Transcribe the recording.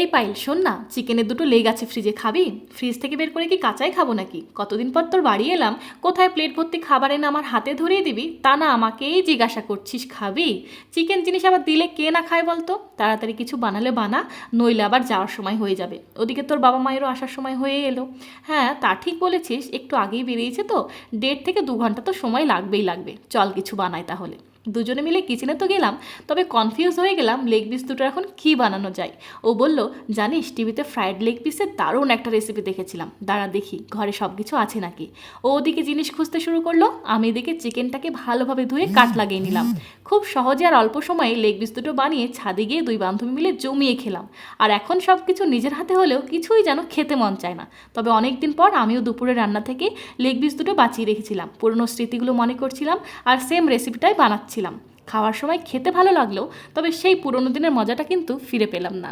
এই পাইল, শোন না, চিকেনের দুটো লেগ আছে ফ্রিজে, খাবি? ফ্রিজ থেকে বের করে কি কাঁচাই খাবো নাকি? কতদিন পর তোর বাড়ি এলাম, কোথায় প্লেট ভর্তি খাবার এনে আমার হাতে ধরিয়ে দিবি, তা না আমাকেই জিজ্ঞাসা করছিস খাবি? চিকেন জিনিস আবার দিলে কে না খায় বলতো? তাড়াতাড়ি কিছু বানালে বানা, নইলে আবার যাওয়ার সময় হয়ে যাবে। ওদিকে তোর বাবা মায়েরও আসার সময় হয়ে এলো। হ্যাঁ, তা ঠিক বলেছিস, একটু আগেই বেরিয়েছে তো, 1.5 থেকে 2 ঘন্টা তো সময় লাগবেই লাগবে। চল কিছু বানাই তাহলে। দুজনে মিলে কিচেনে তো গেলাম, তবে কনফিউজ হয়ে গেলাম লেগ পিস দুটো এখন কী বানানো যায়। ও বলল, জানিস টিভিতে ফ্রাইড লেগ পিসের দারুণ একটা রেসিপি দেখেছিলাম, দাঁড়া দেখি ঘরে সব কিছু আছে নাকি। ও ওদিকে জিনিস খুঁজতে শুরু করলো, আমি এদিকে চিকেনটাকে ভালোভাবে ধুয়ে কাট লাগিয়ে নিলাম। খুব সহজে আর অল্প সময়ে লেগ পিস দুটো বানিয়ে ছাদে গিয়ে 2 বান্ধবী মিলে জমিয়ে খেলাম। আর এখন সব কিছু নিজের হাতে হলেও কিছুই যেন খেতে মন চায় না। তবে অনেক দিন পর আমিও দুপুরে রান্না থেকে লেগ পিস দুটো বাঁচিয়ে রেখেছিলাম, পুরনো স্মৃতিগুলো মনে করছিলাম আর সেম রেসিপিটাই বানাচ্ছিলাম। খাওয়ার সময় খেতে ভালো লাগলেও তবে সেই পুরনো দিনের মজাটা কিন্তু ফিরে পেলাম না।